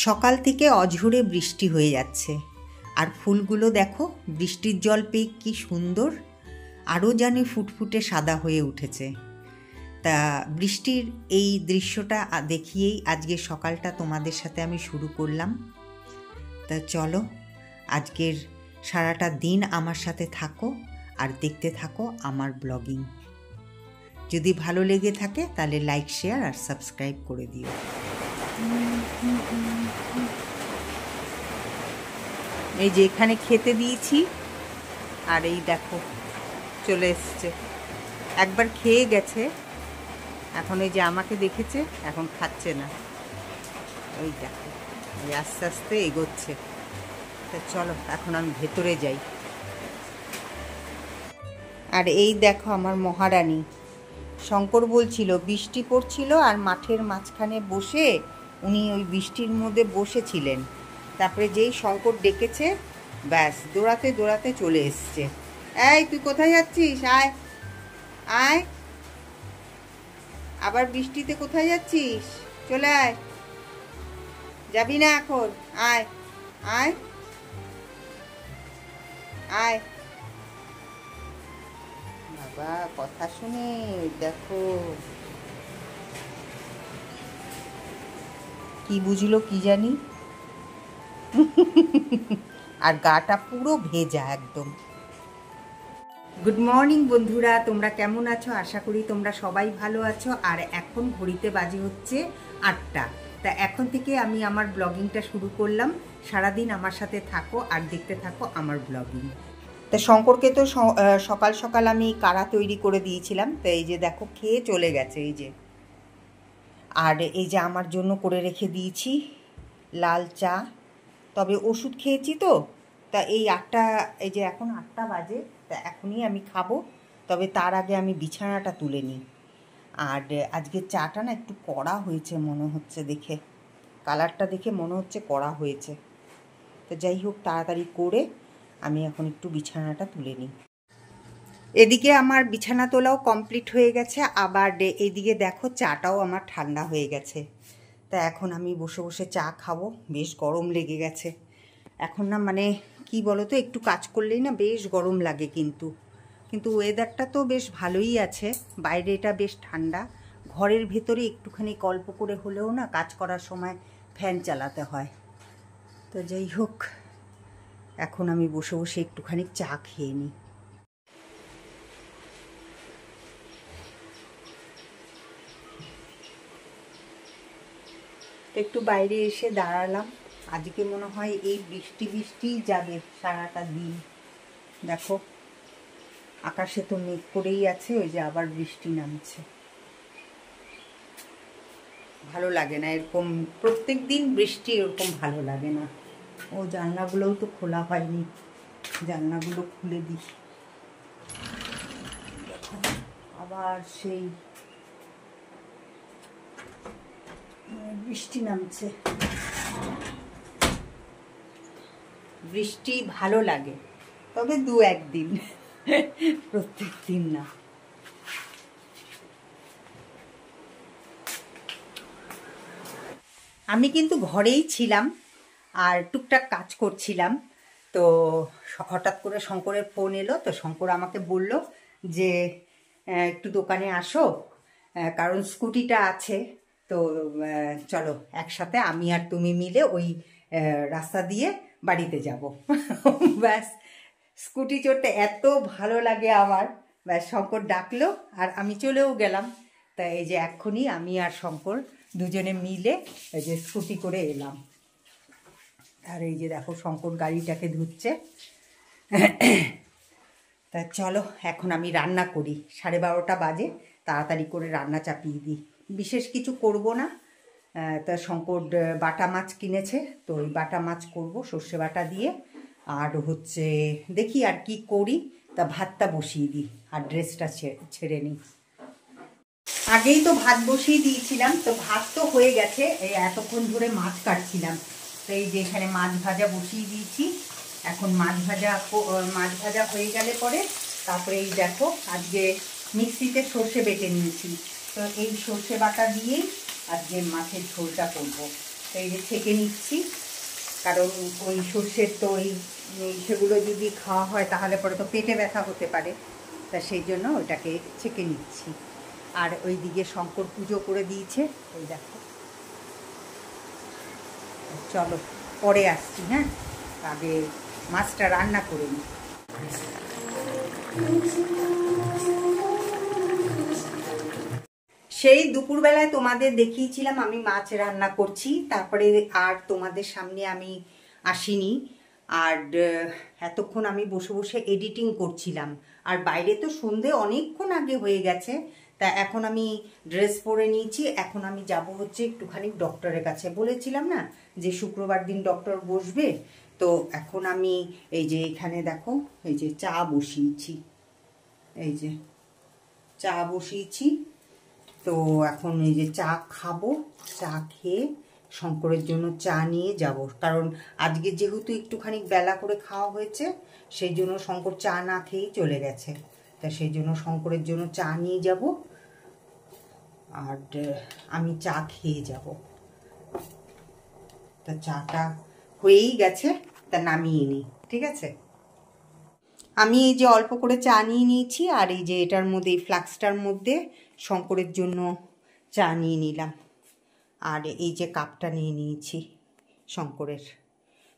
সকাল থেকে অঝোরে বৃষ্টি হয়ে যাচ্ছে, আর ফুলগুলো দেখো বৃষ্টির জল পেয়ে কি সুন্দর, আরও জানি ফুটফুটে সাদা হয়ে উঠেছে। তা বৃষ্টির এই দৃশ্যটা দেখিয়েই আজকের সকালটা তোমাদের সাথে আমি শুরু করলাম। তা চলো আজকের সারাটা দিন আমার সাথে থাকো আর দেখতে থাকো আমার ব্লগিং। যদি ভালো লেগে থাকে তাহলে লাইক, শেয়ার আর সাবস্ক্রাইব করে দিও। এই যে এখানে খেতে দিয়েছি, আর এই দেখো চলে এসছে, একবার খেয়ে গেছে, এখন এই যে আমাকে দেখেছে, এখন খাচ্ছে না। ওই দেখো এই আস্তে আস্তে এগোচ্ছে। তা চলো এখন আমি ভেতরে যাই। আর এই দেখো আমার মহারানী। শঙ্কর বলছিল বৃষ্টি পড়ছিল আর মাঠের মাঝখানে বসে উনি ওই বৃষ্টির মধ্যে বসেছিলেন, তারপরে যেই শঙ্কর ডেকেছে ব্যাস দৌড়াতে দৌড়াতে চলে এসছে। এই তুই কোথায় যাচ্ছিস? আয় আয়, আবার বৃষ্টিতে কোথায় যাচ্ছিস? চলে আয়, যাবি না এখন? আয় আয় আয়। বাবা কথা শুনে দেখো কি বুঝলো কি জানি, আর গাটা পুরো ভেজা একদম। গুড মর্নিং বন্ধুরা, তোমরা কেমন আছো? আশা করি তোমরা সবাই ভালো আছো। আর এখন ঘড়িতে বাজে হচ্ছে 8টা। তা এখন থেকে আমি আমার ব্লগিংটা শুরু করলাম। সারাদিন আমার সাথে থাকো আর দেখতে থাকো আমার ব্লগিং। তা শঙ্করকে তো সকাল সকাল আমি কাড়া তৈরি করে দিয়েছিলাম, তো এই যে দেখো খেয়ে চলে গেছে এই যে। আর এই যে আমার জন্য করে রেখে দিয়েছি লাল চা, তবে ওষুধ খেয়েছি তো, তা এই 8টা, এই যে এখন 8টা বাজে, তা এখনই আমি খাবো, তবে তার আগে আমি বিছানাটা তুলে নিই। আর আজকে চাটা না একটু কড়া হয়েছে মনে হচ্ছে, দেখে কালারটা দেখে মনে হচ্ছে কড়া হয়েছে। তো যাই হোক তাড়াতাড়ি করে আমি এখন একটু বিছানাটা তুলে নিই। এদিকে আমার বিছানা তোলাও কমপ্লিট হয়ে গেছে, আবার এদিকে দেখো চাটাও আমার ঠান্ডা হয়ে গেছে। তা এখন আমি বসে বসে চা খাবো, বেশ গরম লেগে গেছে এখন না, মানে কি বলো তো, একটু কাজ করলেই না বেশ গরম লাগে, কিন্তু ওয়েদারটা তো বেশ ভালোই আছে, বাইরে এটা বেশ ঠান্ডা, ঘরের ভেতরে একটুখানি অল্প করে হলেও না কাজ করার সময় ফ্যান চালাতে হয়। তো যাই হোক এখন আমি বসে বসে একটুখানি চা খেয়ে নিই। একটু বাইরে এসে দাঁড়ালাম, আজকে মনে হয় এই বৃষ্টিই যাবে সারাটা দিন। দেখো আকাশে তো মেঘ করেই আছে, ওই যে আবার বৃষ্টি নামছে। ভালো লাগে না এরকম, প্রত্যেক দিন বৃষ্টি এরকম ভালো লাগে না। ও জানলাগুলোও তো খোলা হয়নি, জানলাগুলো খুলে দিই। দেখো আবার সেই বৃষ্টি নামছে। বৃষ্টি ভালো লাগে, তবে 2-1 দিন, প্রত্যেক দিন না। আমি কিন্তু ঘরেই ছিলাম আর টুকটাক কাজ করছিলাম, তো হঠাৎ করে শঙ্করের ফোন এলো। তো শঙ্কর আমাকে বলল যে একটু দোকানে আসো, কারণ স্কুটিটা আছে, তো চলো একসাথে আমি আর তুমি মিলে ওই রাস্তা দিয়ে বাড়িতে যাব। ব্যাস, স্কুটি চড়তে এত ভালো লাগে আমার, ব্যাস শঙ্কর ডাকলো আর আমি চলেও গেলাম। তা এই যে এক্ষুনি আমি আর শঙ্কর দুজনে মিলে এই যে স্কুটি করে এলাম। আর এই যে দেখো শঙ্কর গাড়িটাকে ধুচ্ছে। তা চলো এখন আমি রান্না করি, 12:30 বাজে, তাড়াতাড়ি করে রান্না চাপিয়ে দিই। বিশেষ কিছু করব না, তা শঙ্কর বাটা মাছ কিনেছে, তো ওই বাটা মাছ করব সর্ষে বাটা দিয়ে। আর হচ্ছে দেখি আর কি করি, তা ভাতটা বসিয়ে দিই আর ড্রেসটা ছেড়ে নিই। আগেই তো ভাত বসিয়ে দিয়েছিলাম, তো ভাত তো হয়ে গেছে, এই এতক্ষণ ধরে মাছ কাটছিলাম, তো এই যে এখানে মাছ ভাজা বসিয়ে দিয়েছি। এখন মাছ ভাজা হয়ে গেলে পরে তারপরে এই দেখো আজকে মিক্সিতে সর্ষে বেটে নিয়েছি, তো এই সর্ষে বাটা দিয়েই আজকে মাছের ঝোলটা করবো। এই যে ছেঁকে নিচ্ছি, কারণ ওই সর্ষের তো ওই সেগুলো যদি খাওয়া হয় তাহলে পরে তো পেটে ব্যথা হতে পারে, তা সেই জন্য ওইটাকে ছেঁকে নিচ্ছি। আর ওই দিকে শঙ্কর পুজো করে দিয়েছে, ওই দেখো। চলো পরে আসছি, হ্যাঁ, আগে মাছটা রান্না করে নিই। সেই দুপুরবেলায় তোমাদের দেখিয়েছিলাম আমি মাছ রান্না করছি, তারপরে আর তোমাদের সামনে আমি আসিনি। আর এতক্ষণ আমি বসে বসে এডিটিং করছিলাম, আর বাইরে তো সন্ধে অনেকক্ষণ আগে হয়ে গেছে। তা এখন আমি ড্রেস পরে নিয়েছি, এখন আমি যাব হচ্ছে একটুখানি ডক্টরের কাছে। বলেছিলাম না যে শুক্রবার দিন ডক্টর বসবে, তো এখন আমি এই যে এখানে দেখো এই যে চা বসিয়েছি, এই যে চা বসিয়েছি। তো এখন এই যে চা খাবো, চা খেয়ে শঙ্করের জন্য চা নিয়ে যাব, কারণ আজকে যেহেতু একটুখানি বেলা করে খাওয়া হয়েছে, সেই জন্য শঙ্কর চা না খেয়েই চলে গেছে। তা সেই জন্য শঙ্করের জন্য চা নিয়ে যাব, আর আমি চা খেয়ে যাব। তা চাটা হয়েই গেছে, তা নামিয়ে নিই, ঠিক আছে। আমি এই যে অল্প করে চা নিয়ে নিয়েছি, আর এই যে এটার মধ্যে এই ফ্লাক্সটার মধ্যে শঙ্করের জন্য চা নিয়ে নিলাম, আর এই যে কাপটা নিয়ে নিয়েছি শঙ্করের।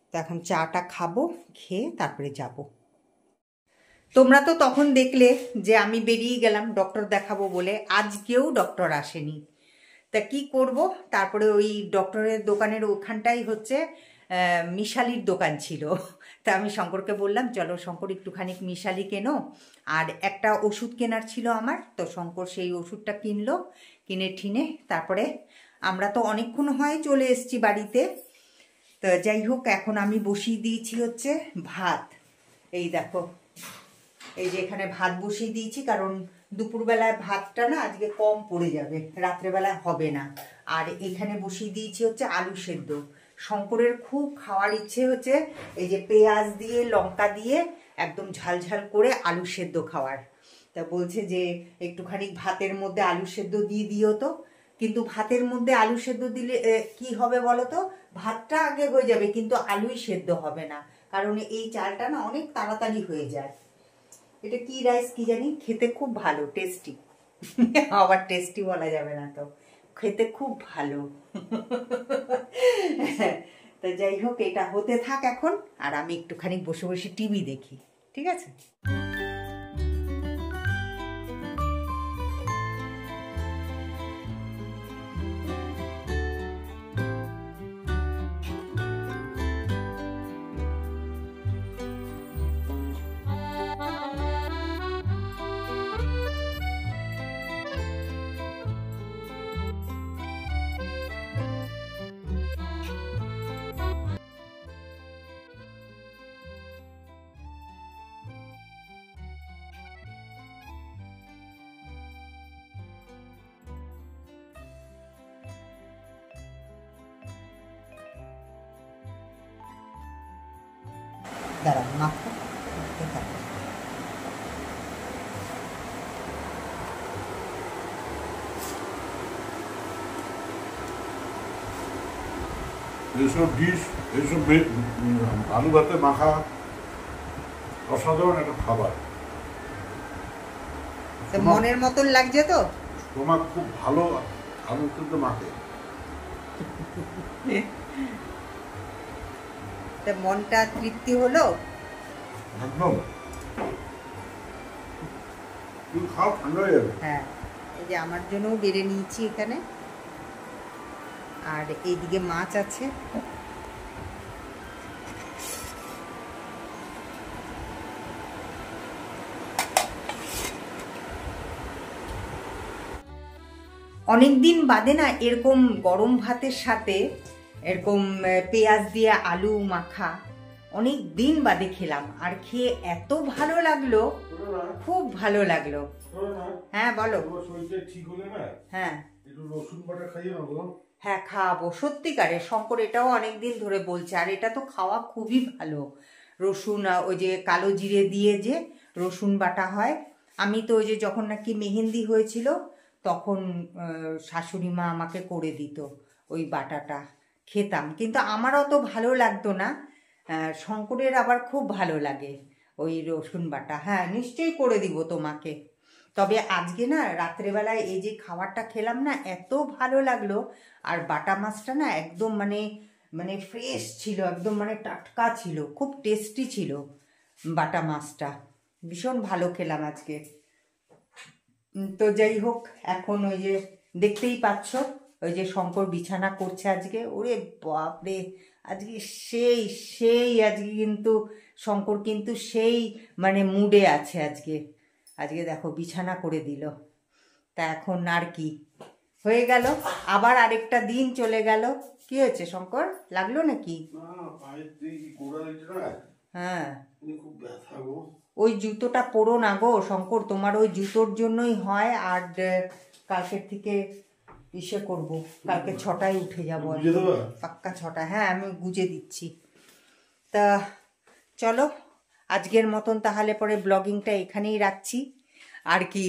তো এখন চাটা খাবো, খেয়ে তারপরে যাব। তোমরা তো তখন দেখলে যে আমি বেরিয়ে গেলাম ডক্টর দেখাবো বলে, আজকেও ডক্টর আসেনি। তা কি করব, তারপরে ওই ডক্টরের দোকানের ওখানটাই হচ্ছে মিশালির দোকান ছিল। তা আমি শঙ্করকে বললাম, চলো শঙ্কর একটুখানি মিশালি কেনো, আর একটা ওষুধ কেনার ছিল আমার। তো শঙ্কর সেই ওষুধটা কিনলো, কিনে ঠিনে তারপরে আমরা তো অনেকক্ষণ হয় চলে এসেছি বাড়িতে। তো যাই হোক, এখন আমি বসিয়ে দিয়েছি হচ্ছে ভাত। এই দেখো, এই যে এখানে ভাত বসিয়ে দিয়েছি, কারণ দুপুরবেলায় ভাতটা না আজকে কম পড়ে যাবে, রাত্রেবেলায় হবে না। আর এখানে বসিয়ে দিয়েছি হচ্ছে আলু সেদ্ধ। শঙ্করের খুব খাওয়ার ইচ্ছে হচ্ছে এই যে পেঁয়াজ দিয়ে লঙ্কা দিয়ে একদম ঝালঝাল করে আলু সেদ্ধ খাওয়ার। তা বলছে যে একটুখানি ভাতের মধ্যে আলু সেদ্ধ দিয়ে দিও তো। কিন্তু ভাতের মধ্যে আলু সেদ্ধ দিলে কি হবে বলো তো, ভাতটা আগে হয়ে যাবে কিন্তু আলুই সেদ্ধ হবে না, কারণ এই চালটা না অনেক তাড়াতাড়ি হয়ে যায়। এটা কি রাইস কি জানি, খেতে খুব ভালো, টেস্টি। আবার টেস্টি বলা যাবে না তো, খেতে খুব ভালো। তা যাই হোক, এটা হতে থাক এখন, আর আমি একটুখানি বসে বসে টিভি দেখি, ঠিক আছে। দাঁড়াও, মাখো, এইসব ডিশ, এইসব আলু ভাতে মাখা অসাধারণ একটা খাবার। মনের মতন লাগছে তো, তোমার খুব ভালো আলু কিন্তু মাখে। মনটা তৃপ্তি হলো একদম। তুমি খাও, ঠান্ডা হয়ে যাবে। হ্যাঁ, এই যে আমার জন্যও বেড়ে নিয়েছি এখানে, আর এইদিকে মাছ আছে। অনেকদিন বাদে না এরকম গরম ভাতের সাথে এরকম পেঁয়াজ দিয়ে আলু মাখা অনেক দিন বাদে খেলাম, আর খেয়ে এত ভালো লাগলো, খুব ভালো লাগলো। হ্যাঁ বলো। ঠিক হলে না, হ্যাঁ একটু রসুন বাটা খাইয়ে নেবো। হ্যাঁ খাওয়াবো, সত্যিকারে শঙ্কর এটাও অনেকদিন ধরে বলছে, আর এটা তো খাওয়া খুবই ভালো। রসুন, ওই যে কালো জিরে দিয়ে যে রসুন বাটা হয়, আমি তো ওই যে যখন নাকি মেহেন্দি হয়েছিল তখন শাশুড়ি মা আমাকে করে দিত ওই বাটাটা, খেতাম, কিন্তু আমার অত ভালো লাগতো না। শঙ্করের আবার খুব ভালো লাগে ওই রসুন বাটা। হ্যাঁ, নিশ্চয়ই করে দিব তোমাকে। তবে আজকে না রাত্রেবেলায় এই যে খাবারটা খেলাম না, এত ভালো লাগলো। আর বাটা মাছটা না একদম মানে মানে ফ্রেশ ছিল, একদম মানে টাটকা ছিল, খুব টেস্টি ছিল বাটা মাছটা। ভীষণ ভালো খেলাম আজকে। তো যাই হোক, এখন ওই যে দেখতেই পাচ্ছ ওই যে শঙ্কর বিছানা করছে আজকে। ওরে বাপরে, আজকে সেই সেই আজকে কিন্তু শঙ্কর কিন্তু সেই মানে মুডে আছে আজকে। আজকে দেখো বিছানা করে দিল। তা এখন আর কি, হয়ে গেল, আবার আরেকটা দিন চলে গেল। কি হয়েছে শঙ্কর, লাগলো নাকি? হ্যাঁ, ওই জুতোটা পরো না গো শঙ্কর, তোমার ওই জুতোর জন্যই হয়। আর কালকের থেকে ইসে করবো, কালকে 6টায় উঠে যাবো, পাক্কা 6টা। হ্যাঁ, আমি গুজে দিচ্ছি। তা চলো আজকের মতন তাহলে পরে ব্লগিংটা এখানেই রাখছি। আর কি,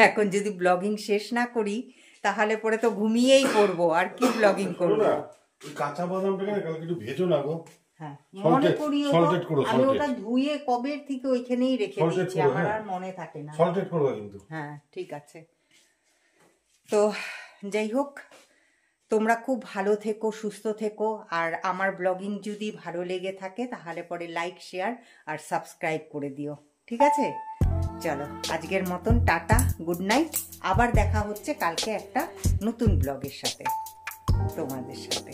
এখন যদি ব্লগিং শেষ না করি তাহলে পরে তো ঘুমিয়েই পড়বো, আর কি ব্লগিং করবো। কাঁচা বাদামটা কালকে একটু ভেজো না গো। হ্যাঁ, মনে করি আমি ওটা ধুয়ে কবে থেকে ওইখানেই রেখে দিয়েছি, আমার আর মনে থাকে না। সল্টেড করবে কিন্তু। হ্যাঁ, ঠিক আছে। তো যাই হোক, তোমরা খুব ভালো থেকো, সুস্থ থেকো। আর আমার ব্লগিং যদি ভালো লেগে থাকে তাহলে পরে লাইক, শেয়ার আর সাবস্ক্রাইব করে দিও, ঠিক আছে? চলো আজকের মতন টাটা, গুড নাইট। আবার দেখা হচ্ছে কালকে একটা নতুন ব্লগের সাথে, তোমাদের সাথে।